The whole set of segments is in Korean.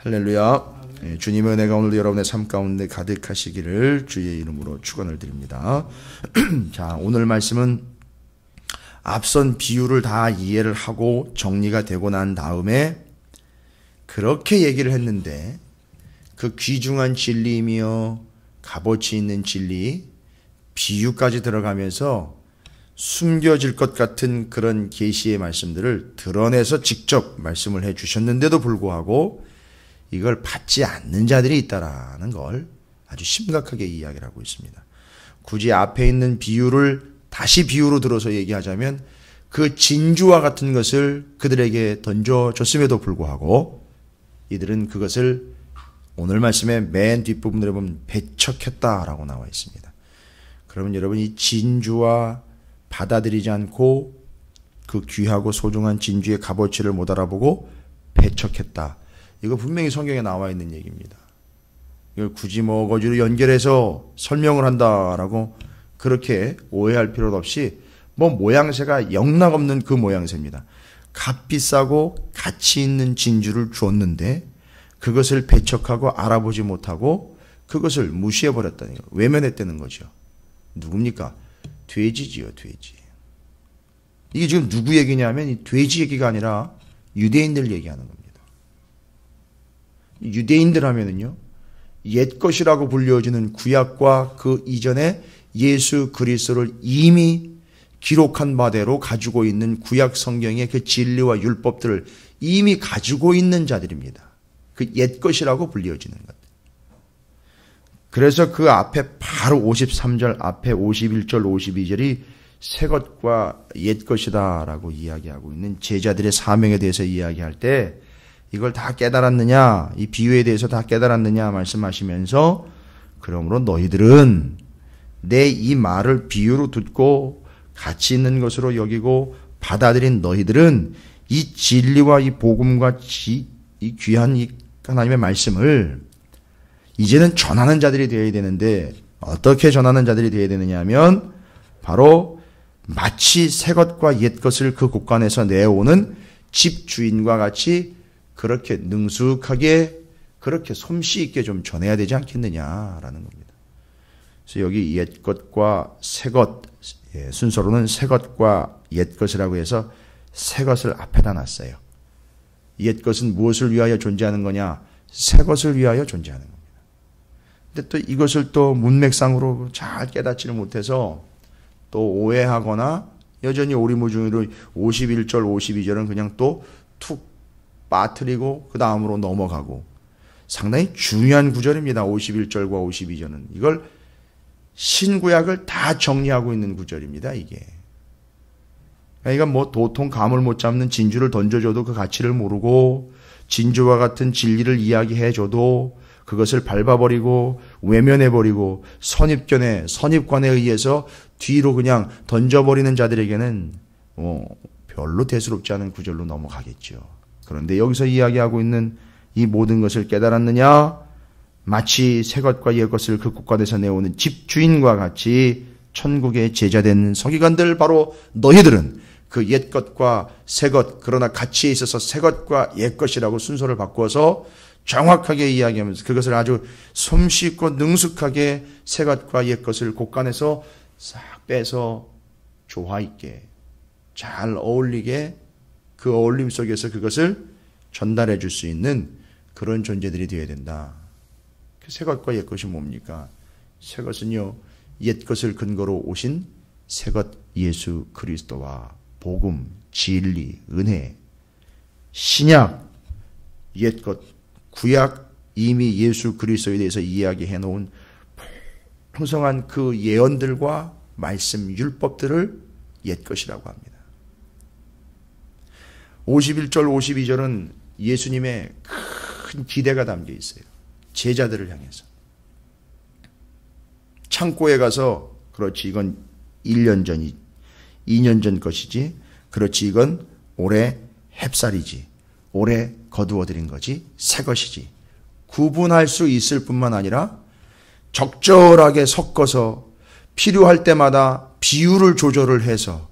할렐루야. 주님의 은혜가 오늘도 여러분의 삶 가운데 가득하시기를 주의 이름으로 축원을 드립니다. 자, 오늘 말씀은 앞선 비유를 다 이해를 하고 정리가 되고 난 다음에 그렇게 얘기를 했는데 그 귀중한 진리이며 값어치 있는 진리, 비유까지 들어가면서 숨겨질 것 같은 그런 계시의 말씀들을 드러내서 직접 말씀을 해 주셨는데도 불구하고 이걸 받지 않는 자들이 있다라는 걸 아주 심각하게 이야기를 하고 있습니다. 굳이 앞에 있는 비유를 다시 비유로 들어서 얘기하자면 그 진주와 같은 것을 그들에게 던져줬음에도 불구하고 이들은 그것을 오늘 말씀의 맨 뒷부분에 보면 배척했다라고 나와 있습니다. 그러면 여러분 이 진주와 받아들이지 않고 그 귀하고 소중한 진주의 값어치를 못 알아보고 배척했다. 이거 분명히 성경에 나와 있는 얘기입니다. 이걸 굳이 뭐 거기로 연결해서 설명을 한다라고 그렇게 오해할 필요는 없이 뭐 모양새가 영락없는 그 모양새입니다. 값비싸고 가치 있는 진주를 주었는데 그것을 배척하고 알아보지 못하고 그것을 무시해버렸다는 거예요. 외면했다는 거죠. 누굽니까? 돼지지요, 돼지. 이게 지금 누구 얘기냐면 이 돼지 얘기가 아니라 유대인들 얘기하는 겁니다. 유대인들 하면은요, 옛것이라고 불려지는 구약과 그 이전에 예수 그리스도를 이미 기록한 바대로 가지고 있는 구약 성경의 그 진리와 율법들을 이미 가지고 있는 자들입니다. 그 옛것이라고 불려지는 것. 그래서 그 앞에 바로 53절 앞에 51절 52절이 새것과 옛것이다라고 이야기하고 있는 제자들의 사명에 대해서 이야기할 때 이걸 다 깨달았느냐, 이 비유에 대해서 다 깨달았느냐 말씀하시면서 그러므로 너희들은 내 이 말을 비유로 듣고 가치 있는 것으로 여기고 받아들인 너희들은 이 진리와 이 복음과 이 귀한 이 하나님의 말씀을 이제는 전하는 자들이 되어야 되는데 어떻게 전하는 자들이 되어야 되느냐 하면 바로 마치 새것과 옛것을 그 곳간에서 내오는 집주인과 같이 그렇게 능숙하게 그렇게 솜씨 있게 좀 전해야 되지 않겠느냐라는 겁니다. 그래서 여기 옛것과 새것, 순서로는 새것과 옛것이라고 해서 새것을 앞에다 놨어요. 옛것은 무엇을 위하여 존재하는 거냐? 새것을 위하여 존재하는 겁니다. 근데 또 이것을 또 문맥상으로 잘 깨닫지를 못해서 또 오해하거나 여전히 오리무중이로 51절, 52절은 그냥 또 툭 빠뜨리고 그 다음으로 넘어가고 상당히 중요한 구절입니다. 51절과 52절은. 이걸 신구약을 다 정리하고 있는 구절입니다. 이게. 그러니까 뭐 도통 감을 못 잡는 진주를 던져줘도 그 가치를 모르고 진주와 같은 진리를 이야기해줘도 그것을 밟아버리고 외면해버리고 선입관에 의해서 뒤로 그냥 던져버리는 자들에게는 별로 대수롭지 않은 구절로 넘어가겠죠. 그런데 여기서 이야기하고 있는 이 모든 것을 깨달았느냐? 마치 새것과 옛것을 그 곳간에서 내오는 집주인과 같이 천국의 제자된 서기관들 바로 너희들은 그 옛것과 새것 그러나 가치에 있어서 새것과 옛것이라고 순서를 바꾸어서 정확하게 이야기하면서 그것을 아주 솜씨있고 능숙하게 새것과 옛것을 곳간에서 싹 빼서 조화있게 잘 어울리게 그 어울림 속에서 그것을 전달해 줄 수 있는 그런 존재들이 되어야 된다. 그 새것과 옛것이 뭡니까? 새것은요, 옛것을 근거로 오신 새것 예수 그리스도와 복음, 진리, 은혜, 신약, 옛것, 구약 이미 예수 그리스도에 대해서 이야기해 놓은 풍성한 그 예언들과 말씀, 율법들을 옛것이라고 합니다. 51절, 52절은 예수님의 큰 기대가 담겨 있어요. 제자들을 향해서. 창고에 가서 그렇지 이건 1년 전이 2년 전 것이지 그렇지 이건 올해 햅쌀이지 올해 거두어들인 거지 새 것이지 구분할 수 있을 뿐만 아니라 적절하게 섞어서 필요할 때마다 비율을 조절을 해서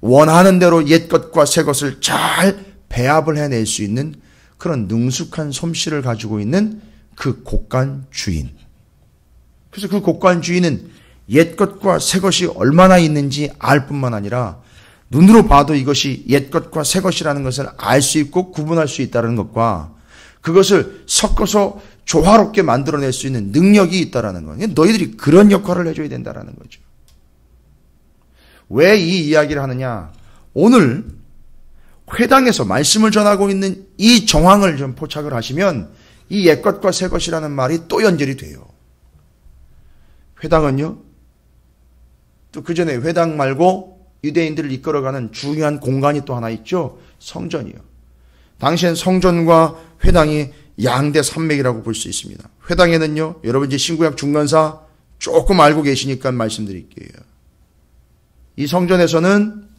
원하는 대로 옛것과 새것을 잘 배합을 해낼 수 있는 그런 능숙한 솜씨를 가지고 있는 그 곳간 주인. 그래서 그 곳간 주인은 옛것과 새것이 얼마나 있는지 알 뿐만 아니라 눈으로 봐도 이것이 옛것과 새것이라는 것을 알 수 있고 구분할 수 있다는 것과 그것을 섞어서 조화롭게 만들어낼 수 있는 능력이 있다는 거. 너희들이 그런 역할을 해줘야 된다는 거죠. 왜 이 이야기를 하느냐? 오늘 회당에서 말씀을 전하고 있는 이 정황을 좀 포착을 하시면 이 옛것과 새것이라는 말이 또 연결이 돼요. 회당은요, 또 그 전에 회당 말고 유대인들을 이끌어가는 중요한 공간이 또 하나 있죠. 성전이요. 당시엔 성전과 회당이 양대 산맥이라고 볼 수 있습니다. 회당에는요, 여러분 이제 신구약 중간사 조금 알고 계시니까 말씀드릴게요. 이 성전에서는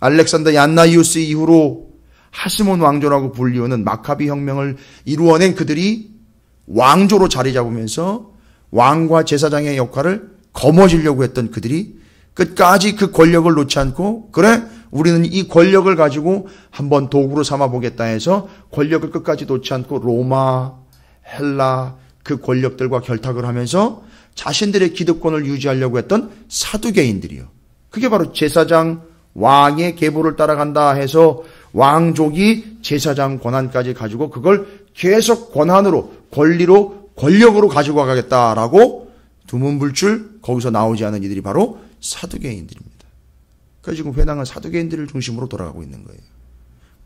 알렉산더 얀나이우스 이후로 하스몬 왕조라고 불리우는 마카비 혁명을 이루어낸 그들이 왕조로 자리 잡으면서 왕과 제사장의 역할을 거머쥐려고 했던 그들이 끝까지 그 권력을 놓지 않고, 그래 우리는 이 권력을 가지고 한번 도구로 삼아보겠다 해서 권력을 끝까지 놓지 않고 로마, 헬라 그 권력들과 결탁을 하면서 자신들의 기득권을 유지하려고 했던 사두개인들이요. 그게 바로 제사장, 왕의 계보를 따라간다 해서 왕족이 제사장 권한까지 가지고 그걸 계속 권한으로, 권리로, 권력으로 가지고 가겠다라고 두문불출 거기서 나오지 않은 이들이 바로 사두개인들입니다. 그래서 지금 회당은 사두개인들을 중심으로 돌아가고 있는 거예요.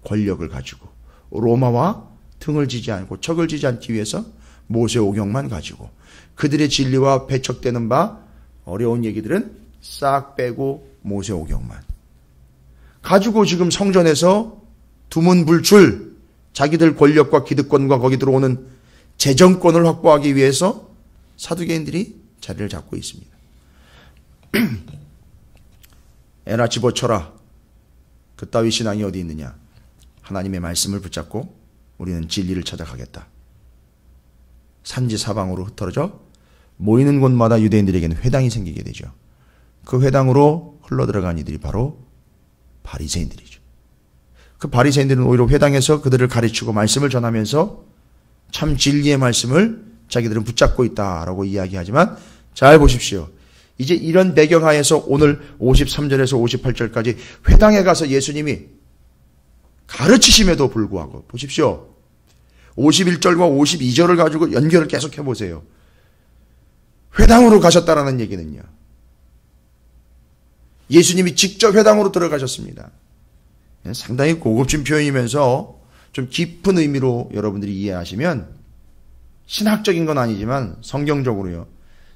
권력을 가지고 로마와 등을 지지 않고 척을 지지 않기 위해서 모세오경만 가지고 그들의 진리와 배척되는 바 어려운 얘기들은 싹 빼고 모세오경만 가지고 지금 성전에서 두문불출 자기들 권력과 기득권과 거기 들어오는 재정권을 확보하기 위해서 사두개인들이 자리를 잡고 있습니다. 에라 집어쳐라. 그따위 신앙이 어디 있느냐. 하나님의 말씀을 붙잡고 우리는 진리를 찾아가겠다. 산지 사방으로 흩어져 모이는 곳마다 유대인들에게는 회당이 생기게 되죠. 그 회당으로 흘러들어간 이들이 바로 바리새인들이죠. 그 바리새인들은 오히려 회당에서 그들을 가르치고 말씀을 전하면서 참 진리의 말씀을 자기들은 붙잡고 있다라고 이야기하지만 잘 보십시오. 이제 이런 배경하에서 오늘 53절에서 58절까지 회당에 가서 예수님이 가르치심에도 불구하고 보십시오. 51절과 52절을 가지고 연결을 계속 해보세요. 회당으로 가셨다라는 얘기는요. 예수님이 직접 회당으로 들어가셨습니다. 상당히 고급진 표현이면서 좀 깊은 의미로 여러분들이 이해하시면 신학적인 건 아니지만 성경적으로요.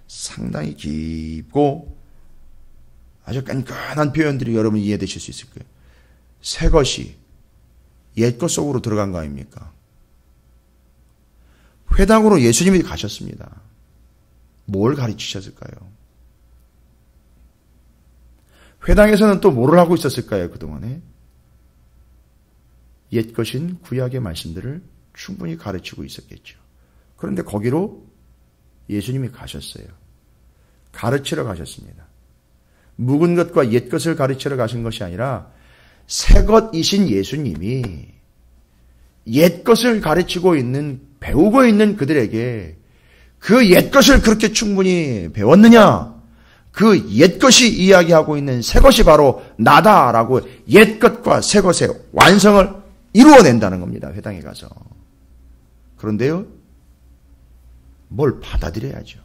상당히 깊고 아주 깐깐한 표현들이 여러분이 이해되실 수 있을 거예요. 새 것이 옛 것 속으로 들어간 거 아닙니까? 회당으로 예수님이 가셨습니다. 뭘 가르치셨을까요? 회당에서는 또 뭐를 하고 있었을까요? 그동안에 옛 것인 구약의 말씀들을 충분히 가르치고 있었겠죠. 그런데 거기로 예수님이 가셨어요. 가르치러 가셨습니다. 묵은 것과 옛 것을 가르치러 가신 것이 아니라 새 것이신 예수님이 옛 것을 가르치고 있는, 배우고 있는 그들에게 그 옛 것을 그렇게 충분히 배웠느냐? 그 옛 것이 이야기하고 있는 새 것이 바로 나다라고 옛 것과 새 것의 완성을 이루어낸다는 겁니다. 회당에 가서. 그런데요, 뭘 받아들여야죠.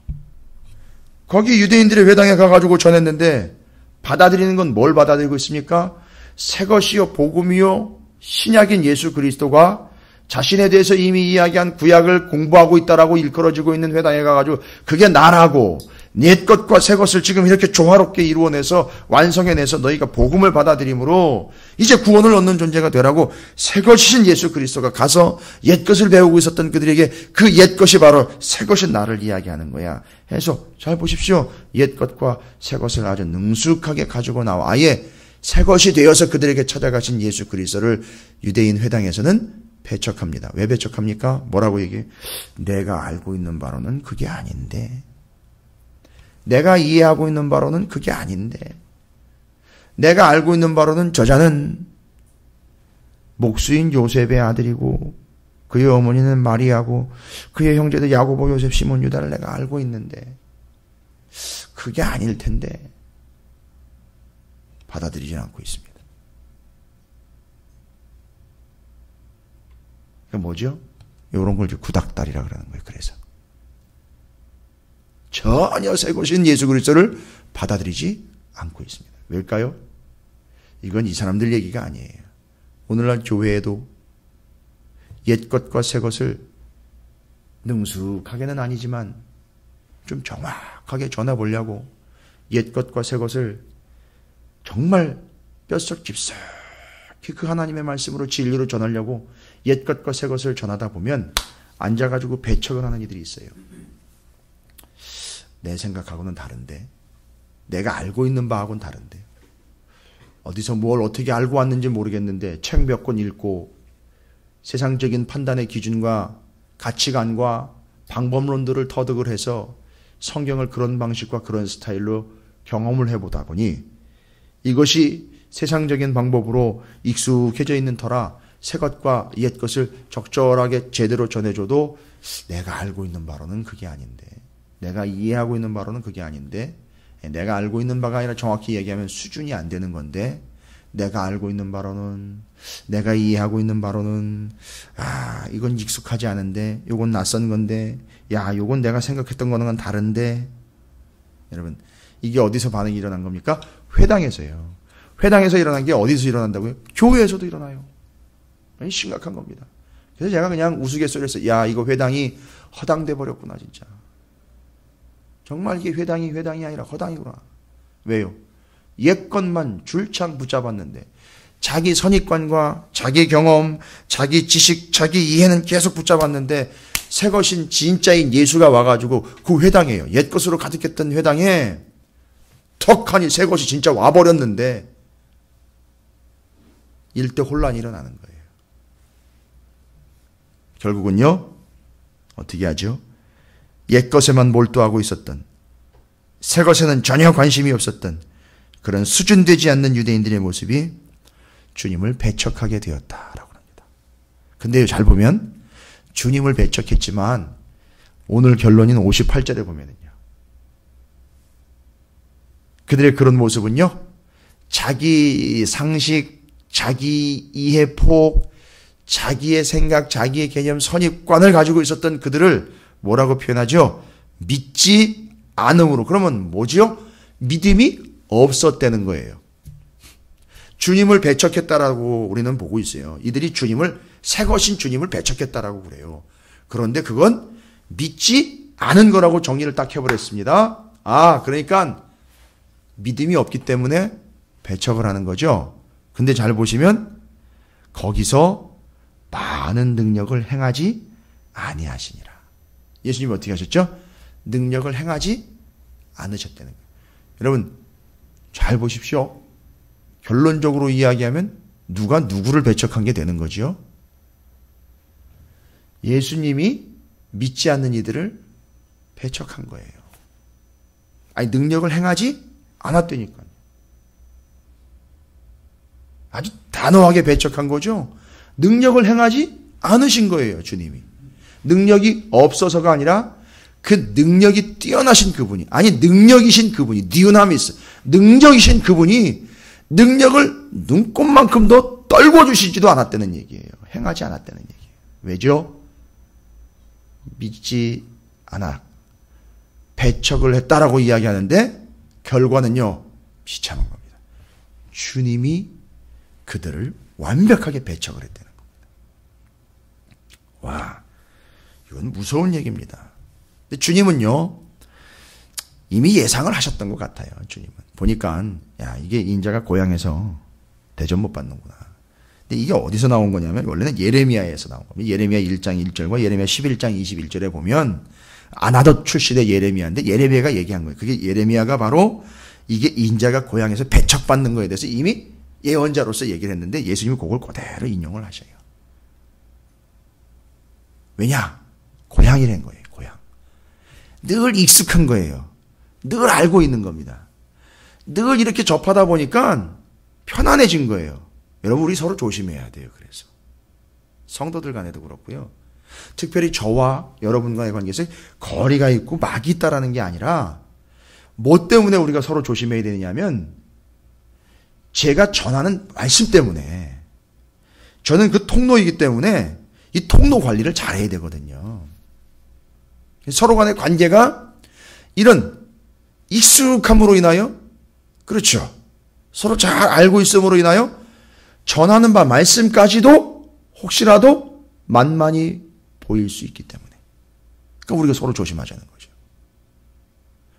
거기 유대인들의 회당에 가가지고 전했는데 받아들이는 건 뭘 받아들이고 있습니까? 새 것이요 복음이요 신약인 예수 그리스도가 자신에 대해서 이미 이야기한 구약을 공부하고 있다라고 일컬어지고 있는 회당에 가가지고 그게 나라고 옛 것과 새 것을 지금 이렇게 조화롭게 이루어내서 완성해내서 너희가 복음을 받아들임으로 이제 구원을 얻는 존재가 되라고 새 것이신 예수 그리스도가 가서 옛 것을 배우고 있었던 그들에게 그 옛 것이 바로 새 것인 나를 이야기하는 거야 해서 잘 보십시오. 옛 것과 새 것을 아주 능숙하게 가지고 나와 아예 새 것이 되어서 그들에게 찾아가신 예수 그리스도를 유대인 회당에서는 배척합니다. 왜 배척합니까? 뭐라고 얘기해? 내가 알고 있는 바로는 그게 아닌데, 내가 이해하고 있는 바로는 그게 아닌데, 내가 알고 있는 바로는 저자는 목수인 요셉의 아들이고 그의 어머니는 마리아고 그의 형제들 야고보, 요셉, 시몬, 유다를 내가 알고 있는데 그게 아닐 텐데 받아들이지 않고 있습니다. 그게 뭐죠? 이런 걸 구닥다리라 그러는 거예요. 그래서 전혀 새 것인 예수 그리스도를 받아들이지 않고 있습니다. 왜일까요? 이건 이 사람들 얘기가 아니에요. 오늘날 교회에도 옛 것과 새 것을 능숙하게는 아니지만 좀 정확하게 전해보려고 옛 것과 새 것을 정말 뼛속 깊숙이 그 하나님의 말씀으로 진리로 전하려고 옛 것과 새 것을 전하다 보면 앉아가지고 배척을 하는 이들이 있어요. 내 생각하고는 다른데, 내가 알고 있는 바하고는 다른데, 어디서 뭘 어떻게 알고 왔는지 모르겠는데 책 몇 권 읽고 세상적인 판단의 기준과 가치관과 방법론들을 터득을 해서 성경을 그런 방식과 그런 스타일로 경험을 해보다 보니 이것이 세상적인 방법으로 익숙해져 있는 터라 새 것과 옛 것을 적절하게 제대로 전해줘도 내가 알고 있는 바로는 그게 아닌데, 내가 이해하고 있는 바로는 그게 아닌데, 내가 알고 있는 바가 아니라 정확히 얘기하면 수준이 안 되는 건데, 내가 알고 있는 바로는, 내가 이해하고 있는 바로는, 이건 익숙하지 않은데, 요건 낯선 건데, 요건 내가 생각했던 거는 다른데. 여러분, 이게 어디서 반응이 일어난 겁니까? 회당에서요. 회당에서 일어난 게 어디서 일어난다고요? 교회에서도 일어나요. 심각한 겁니다. 그래서 제가 그냥 우스갯소리를 했어요. 이거 회당이 허당돼 버렸구나, 진짜. 정말 이게 회당이 아니라 허당이구나. 왜요? 옛것만 줄창 붙잡았는데 자기 선입관과 자기 경험, 자기 지식, 자기 이해는 계속 붙잡았는데 새 것인 진짜인 예수가 와가지고 그 회당이에요. 옛 것으로 가득했던 회당에 턱하니 새 것이 진짜 와버렸는데 일대 혼란이 일어나는 거예요. 결국은요, 어떻게 하죠? 옛 것에만 몰두하고 있었던, 새 것에는 전혀 관심이 없었던 그런 수준되지 않는 유대인들의 모습이 주님을 배척하게 되었다라고 합니다. 근데 잘 보면 주님을 배척했지만 오늘 결론인 58절에 보면은요, 그들의 그런 모습은요, 자기 상식, 자기 이해폭, 자기의 생각, 자기의 개념, 선입관을 가지고 있었던 그들을 뭐라고 표현하죠? 믿지 않음으로. 그러면 뭐지요? 믿음이 없었다는 거예요. 주님을 배척했다라고 우리는 보고 있어요. 이들이 새 것인 주님을 배척했다라고 그래요. 그런데 그건 믿지 않은 거라고 정리를 딱 해버렸습니다. 그러니까 믿음이 없기 때문에 배척을 하는 거죠. 근데 잘 보시면 거기서 많은 능력을 행하지 아니하시니라. 예수님이 어떻게 하셨죠? 능력을 행하지 않으셨다는 거예요. 여러분, 잘 보십시오. 결론적으로 이야기하면 누가 누구를 배척한 게 되는 거죠? 예수님이 믿지 않는 이들을 배척한 거예요. 능력을 행하지 않았다니까요. 아주 단호하게 배척한 거죠. 능력을 행하지 않으신 거예요, 주님이. 능력이 없어서가 아니라 그 능력이 뛰어나신 그분이, 능력이신 그분이, 디우나미스, 능력이신 그분이 능력을 눈꼽만큼도 떨궈 주시지도 않았다는 얘기예요. 행하지 않았다는 얘기예요. 왜죠? 믿지 않아. 배척을 했다라고 이야기하는데 결과는요, 비참한 겁니다. 주님이 그들을 완벽하게 배척을 했다는 겁니다. 와, 이건 무서운 얘기입니다. 근데 주님은요, 이미 예상을 하셨던 것 같아요. 주님은 보니까 이게 인자가 고향에서 대접 못 받는구나. 근데 이게 어디서 나온 거냐면 원래는 예레미야에서 나온 겁니다. 예레미야 1장 1절과 예레미야 11장 21절에 보면 아나돗 출신의 예레미야인데 예레미야가 얘기한 거예요. 그게 예레미야가 바로 이게 인자가 고향에서 배척받는 거에 대해서 이미 예언자로서 얘기를 했는데 예수님이 그걸 그대로 인용을 하셔요. 왜냐? 고향이란 거예요. 고향. 늘 익숙한 거예요. 늘 알고 있는 겁니다. 늘 이렇게 접하다 보니까 편안해진 거예요. 여러분, 우리 서로 조심해야 돼요. 그래서 성도들 간에도 그렇고요. 특별히 저와 여러분과의 관계에서 거리가 있고 막이 있다라는 게 아니라 뭐 때문에 우리가 서로 조심해야 되느냐면 제가 전하는 말씀 때문에 저는 그 통로이기 때문에 이 통로 관리를 잘해야 되거든요. 서로 간의 관계가 이런 익숙함으로 인하여 그렇죠. 서로 잘 알고 있음으로 인하여 전하는 바 말씀까지도 혹시라도 만만히 보일 수 있기 때문에 그러니까 우리가 서로 조심하자는 거죠.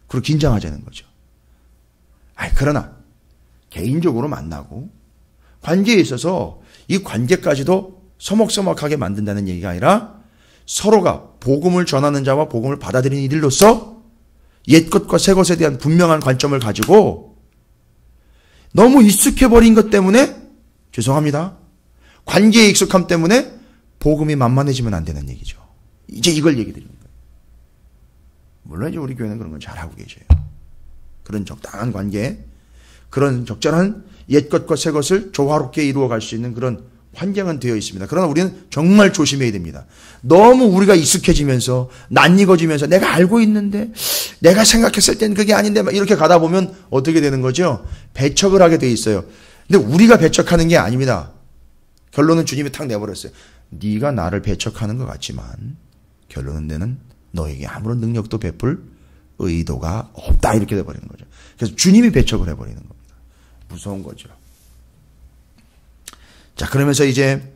그리고 긴장하자는 거죠. 그러나 개인적으로 만나고 관계에 있어서 이 관계까지도 서먹서먹하게 만든다는 얘기가 아니라 서로가 복음을 전하는 자와 복음을 받아들이는 이들로서 옛것과 새것에 대한 분명한 관점을 가지고 너무 익숙해버린 것 때문에 죄송합니다. 관계의 익숙함 때문에 복음이 만만해지면 안 되는 얘기죠. 이제 이걸 얘기 드리는 거예요. 물론 이제 우리 교회는 그런 건 잘하고 계셔요. 그런 적당한 관계, 그런 적절한 옛것과 새것을 조화롭게 이루어갈 수 있는 그런 환경은 되어 있습니다. 그러나 우리는 정말 조심해야 됩니다. 너무 우리가 익숙해지면서 낯익어지면서 내가 알고 있는데 내가 생각했을 땐 그게 아닌데 막 이렇게 가다 보면 어떻게 되는 거죠? 배척을 하게 돼 있어요. 근데 우리가 배척하는 게 아닙니다. 결론은 주님이 탁 내버렸어요. 네가 나를 배척하는 것 같지만 결론은 내는 너에게 아무런 능력도 베풀 의도가 없다 이렇게 돼버리는 거죠. 그래서 주님이 배척을 해버리는 겁니다. 무서운 거죠. 자, 그러면서 이제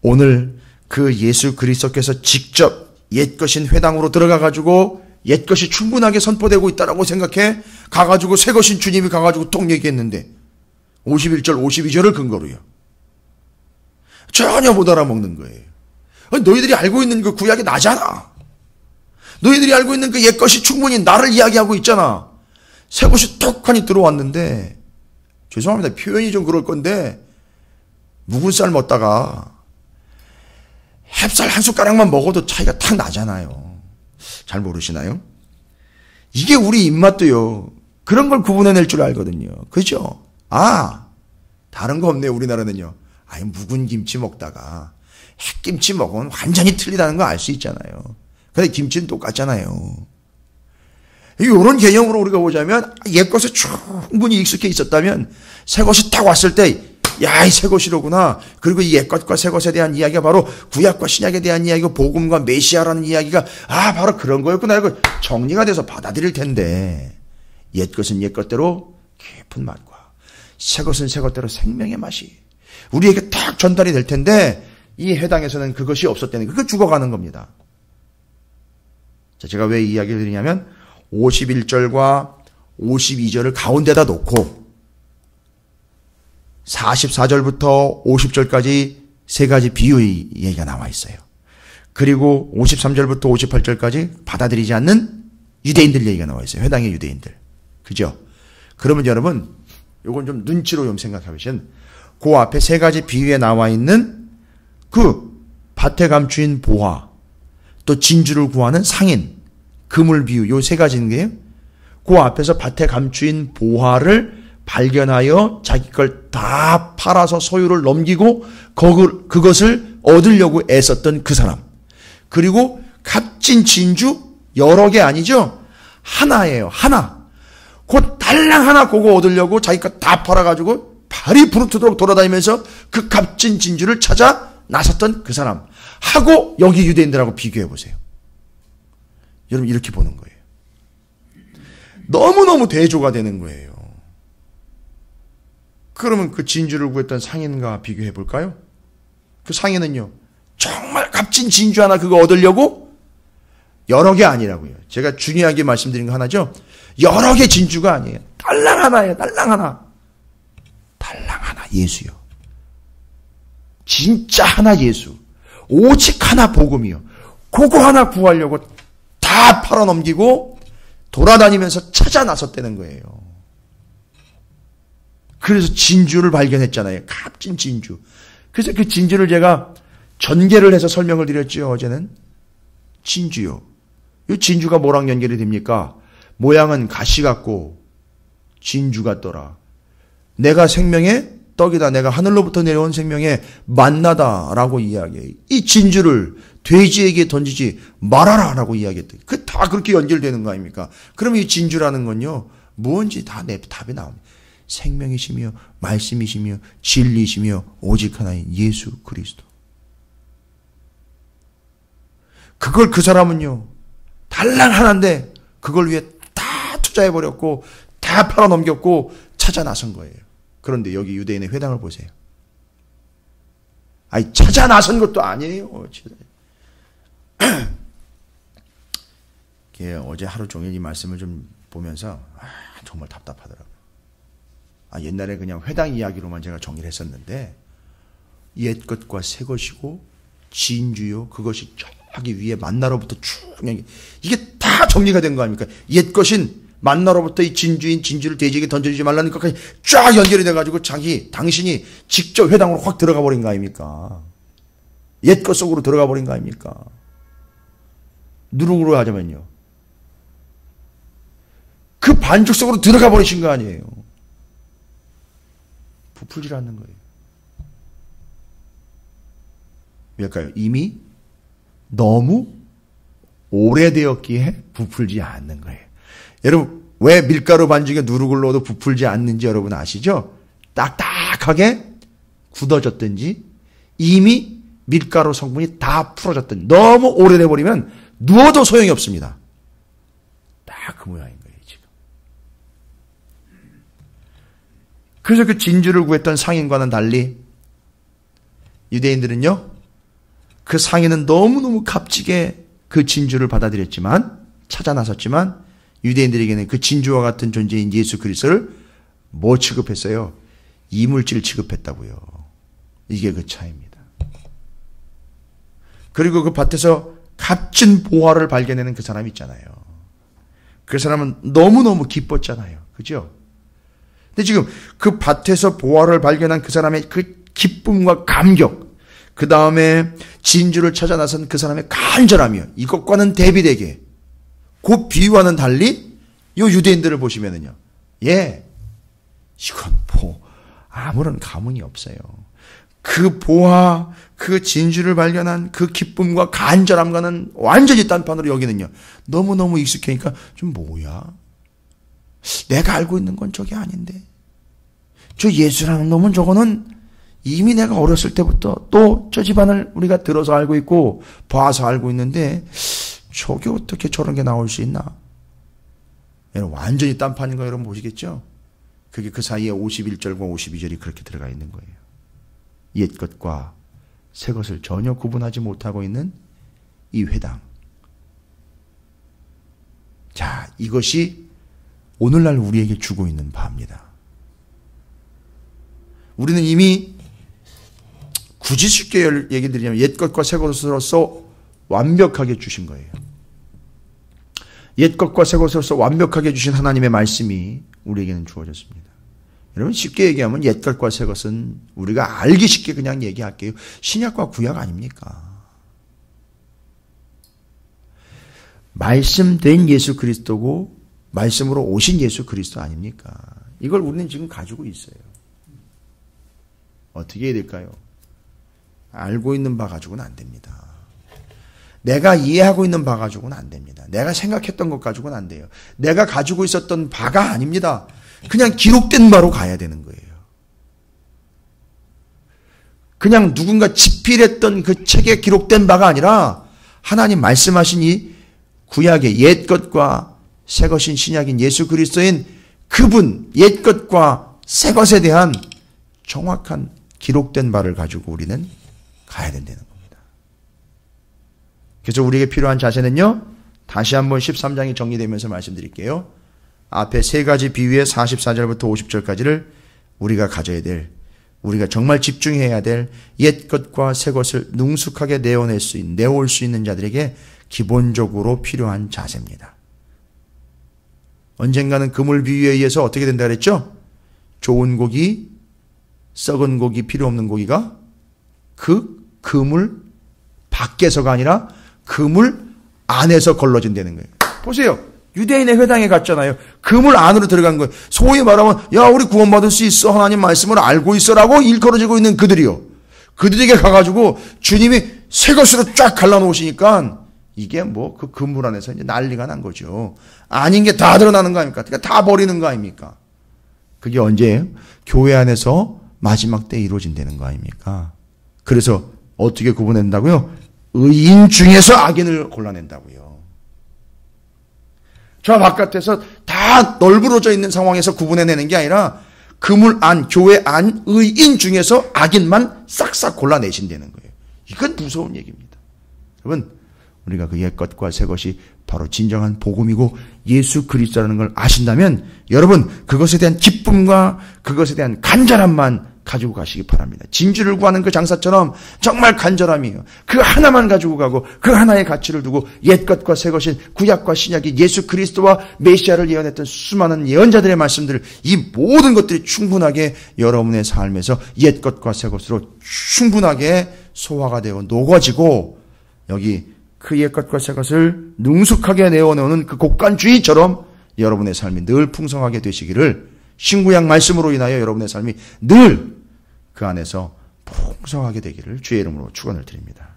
오늘 그 예수 그리스도께서 직접 옛것인 회당으로 들어가가지고 옛것이 충분하게 선포되고 있다라고 생각해 가가지고 새것인 주님이 가가지고 통 얘기했는데 51절 52절을 근거로요. 전혀 못 알아먹는 거예요. 너희들이 알고 있는 그 구약이 나잖아. 너희들이 알고 있는 그 옛것이 충분히 나를 이야기하고 있잖아. 새것이 톡하니 들어왔는데 죄송합니다. 표현이 좀 그럴 건데 묵은 쌀 먹다가 햅쌀 한 숟가락만 먹어도 차이가 탁 나잖아요. 잘 모르시나요? 이게 우리 입맛도요. 그런 걸 구분해낼 줄 알거든요. 그죠? 다른 거 없네요. 우리나라는요. 묵은 김치 먹다가 햇김치 먹으면 완전히 틀리다는 거 알 수 있잖아요. 근데 김치는 똑같잖아요. 이런 개념으로 우리가 보자면 옛것에 충분히 익숙해 있었다면 새것이 딱 왔을 때 야, 이 새것이로구나. 그리고 이 옛것과 새것에 대한 이야기가 바로 구약과 신약에 대한 이야기고 복음과 메시아라는 이야기가 바로 그런 거였구나. 이거 정리가 돼서 받아들일 텐데 옛것은 옛것대로 깊은 맛과 새것은 새것대로 생명의 맛이 우리에게 딱 전달이 될 텐데 이 해당에서는 그것이 없었다는 그거 죽어가는 겁니다. 자, 제가 왜 이 이야기를 드리냐면 51절과 52절을 가운데다 놓고 44절부터 50절까지 세 가지 비유의 얘기가 나와 있어요. 그리고 53절부터 58절까지 받아들이지 않는 유대인들 얘기가 나와 있어요. 회당의 유대인들. 그죠? 그러면 여러분, 요건 좀 눈치로 좀 생각해 보시면 그 앞에 세 가지 비유에 나와 있는 그 밭에 감추인 보화, 또 진주를 구하는 상인, 그물 비유, 요 세 가지인 게요. 그 앞에서 밭에 감추인 보화를 발견하여 자기 걸 다 팔아서 소유를 넘기고 그것을 얻으려고 애썼던 그 사람. 그리고 값진 진주 여러 개 아니죠? 하나예요. 하나. 곧 달랑 하나 그거 얻으려고 자기 거 다 팔아가지고 발이 부르트도록 돌아다니면서 그 값진 진주를 찾아 나섰던 그 사람. 하고 여기 유대인들하고 비교해 보세요. 여러분 이렇게 보는 거예요. 너무너무 대조가 되는 거예요. 그러면 그 진주를 구했던 상인과 비교해 볼까요? 그 상인은요. 정말 값진 진주 하나 그거 얻으려고 여러 개 아니라고요. 제가 중요하게 말씀드린 거 하나죠. 여러 개 진주가 아니에요. 달랑 하나예요. 달랑 하나. 달랑 하나 예수요. 진짜 하나 예수. 오직 하나 복음이요. 그거 하나 구하려고 다 팔아넘기고 돌아다니면서 찾아 나섰다는 거예요. 그래서 진주를 발견했잖아요. 값진 진주. 그래서 그 진주를 제가 전개를 해서 설명을 드렸죠. 어제는. 진주요. 이 진주가 뭐랑 연결이 됩니까? 모양은 가시 같고 진주 같더라. 내가 생명의 떡이다. 내가 하늘로부터 내려온 생명의 만나다라고 이야기해요. 이 진주를 돼지에게 던지지 말아라 라고 이야기했대. 다 그렇게 연결되는 거 아닙니까? 그럼 이 진주라는 건요, 뭔지 다 내 답이 나옵니다. 생명이시며 말씀이시며 진리이시며 오직 하나인 예수 그리스도. 그걸 그 사람은요, 달랑 하나인데 그걸 위해 다 투자해버렸고 다 팔아넘겼고 찾아 나선 거예요. 그런데 여기 유대인의 회당을 보세요. 아니, 찾아 나선 것도 아니에요. 어제 하루 종일 이 말씀을 좀 보면서 정말 답답하더라고요. 옛날에 그냥 회당 이야기로만 제가 정리를 했었는데 옛 것과 새 것이고 진주요, 그것이 저기 위에 만나로부터 쭉 이게 다 정리가 된 거 아닙니까? 옛 것인 만나로부터 이 진주인 진주를 돼지에게 던져주지 말라는 것까지 쫙 연결이 돼가지고 당신이 직접 회당으로 확 들어가 버린 거 아닙니까? 옛 것 속으로 들어가 버린 거 아닙니까? 누룩으로 하자면요, 그 반죽 속으로 들어가 버리신 거 아니에요. 부풀지 않는 거예요. 왜일까요? 이미 너무 오래되었기에 부풀지 않는 거예요. 여러분, 왜 밀가루 반죽에 누룩을 넣어도 부풀지 않는지 여러분 아시죠? 딱딱하게 굳어졌든지 이미 밀가루 성분이 다 풀어졌든지 너무 오래돼 버리면 누워도 소용이 없습니다. 딱 그 모양인 거예요, 지금. 그래서 그 진주를 구했던 상인과는 달리 유대인들은요, 그 상인은 너무너무 값지게 그 진주를 받아들였지만, 찾아 나섰지만 유대인들에게는 그 진주와 같은 존재인 예수 그리스도를 뭐 취급했어요? 이물질 취급했다고요. 이게 그 차이입니다. 그리고 그 밭에서 값진 보화를 발견하는 그 사람 있잖아요. 그 사람은 너무너무 기뻤잖아요. 그죠? 근데 지금 그 밭에서 보화를 발견한 그 사람의 그 기쁨과 감격, 그 다음에 진주를 찾아 나선 그 사람의 간절함이요, 이것과는 대비되게 그 비유와는 달리 요 유대인들을 보시면은요, 이건 아무런 감흥이 없어요. 그 보화, 그 진주를 발견한 그 기쁨과 간절함과는 완전히 딴판으로 여기는요, 너무너무 익숙하니까 좀 뭐야? 내가 알고 있는 건 저게 아닌데, 저 예수라는 놈은 저거는 이미 내가 어렸을 때부터 또 저 집안을 우리가 들어서 알고 있고 봐서 알고 있는데 저게 어떻게 저런 게 나올 수 있나? 여러분, 완전히 딴판인 거 여러분 보시겠죠? 그게 그 사이에 51절과 52절이 그렇게 들어가 있는 거예요. 옛 것과 새 것을 전혀 구분하지 못하고 있는 이 회당. 자, 이것이 오늘날 우리에게 주고 있는 바입니다. 우리는 이미 굳이 쉽게 얘기 드리자면 옛 것과 새 것으로서 완벽하게 주신 거예요. 옛 것과 새 것으로서 완벽하게 주신 하나님의 말씀이 우리에게는 주어졌습니다. 여러분, 쉽게 얘기하면 옛 것과 새 것은 우리가 알기 쉽게 그냥 얘기할게요. 신약과 구약 아닙니까? 말씀된 예수 그리스도고 말씀으로 오신 예수 그리스도 아닙니까? 이걸 우리는 지금 가지고 있어요. 어떻게 해야 될까요? 알고 있는 바 가지고는 안 됩니다. 내가 이해하고 있는 바 가지고는 안 됩니다. 내가 생각했던 것 가지고는 안 돼요. 내가 가지고 있었던 바가 아닙니다. 그냥 기록된 바로 가야 되는 거예요. 그냥 누군가 집필했던 그 책에 기록된 바가 아니라 하나님 말씀하신 이 구약의 옛 것과 새 것인 신약인 예수 그리스도인 그분, 옛 것과 새 것에 대한 정확한 기록된 바를 가지고 우리는 가야 된다는 겁니다. 그래서 우리에게 필요한 자세는요, 다시 한번 13장이 정리되면서 말씀드릴게요. 앞에 세 가지 비유의 44절부터 50절까지를 우리가 가져야 될, 우리가 정말 집중해야 될 옛 것과 새 것을 능숙하게 내올 수 있는 자들에게 기본적으로 필요한 자세입니다. 언젠가는 그물 비유에 의해서 어떻게 된다 그랬죠? 좋은 고기, 썩은 고기, 필요 없는 고기가 그 그물 밖에서가 아니라 그물 안에서 걸러진다는 거예요. 보세요. 유대인의 회당에 갔잖아요. 그물 안으로 들어간 거예요. 소위 말하면 야 우리 구원받을 수 있어. 하나님 말씀을 알고 있어라고 일컬어지고 있는 그들이요. 그들에게 가가지고 주님이 새 것으로 쫙 갈라놓으시니까 이게 뭐 그 그물 안에서 이제 난리가 난 거죠. 아닌 게 다 드러나는 거 아닙니까? 그러니까 다 버리는 거 아닙니까? 그게 언제예요? 교회 안에서 마지막 때 이루어진다는 거 아닙니까? 그래서 어떻게 구분한다고요? 의인 중에서 악인을 골라낸다고요. 저 바깥에서 다 널브러져 있는 상황에서 구분해내는 게 아니라 그물 안, 교회 안 의인 중에서 악인만 싹싹 골라내신다는 거예요. 이건 무서운 얘기입니다. 여러분, 우리가 그 옛것과 새것이 바로 진정한 복음이고 예수 그리스도라는 걸 아신다면 여러분 그것에 대한 기쁨과 그것에 대한 간절함만 가지고 가시기 바랍니다. 진주를 구하는 그 장사처럼 정말 간절함이에요. 그 하나만 가지고 가고 그 하나의 가치를 두고 옛것과 새것인 구약과 신약이 예수 그리스도와 메시아를 예언했던 수많은 예언자들의 말씀들을 이 모든 것들이 충분하게 여러분의 삶에서 옛것과 새것으로 충분하게 소화가 되어 녹아지고 여기 그 옛것과 새것을 능숙하게 내어놓는 그 곡간주의처럼 여러분의 삶이 늘 풍성하게 되시기를 신구약 말씀으로 인하여 여러분의 삶이 늘 그 안에서 풍성하게 되기를 주의 이름으로 축원을 드립니다.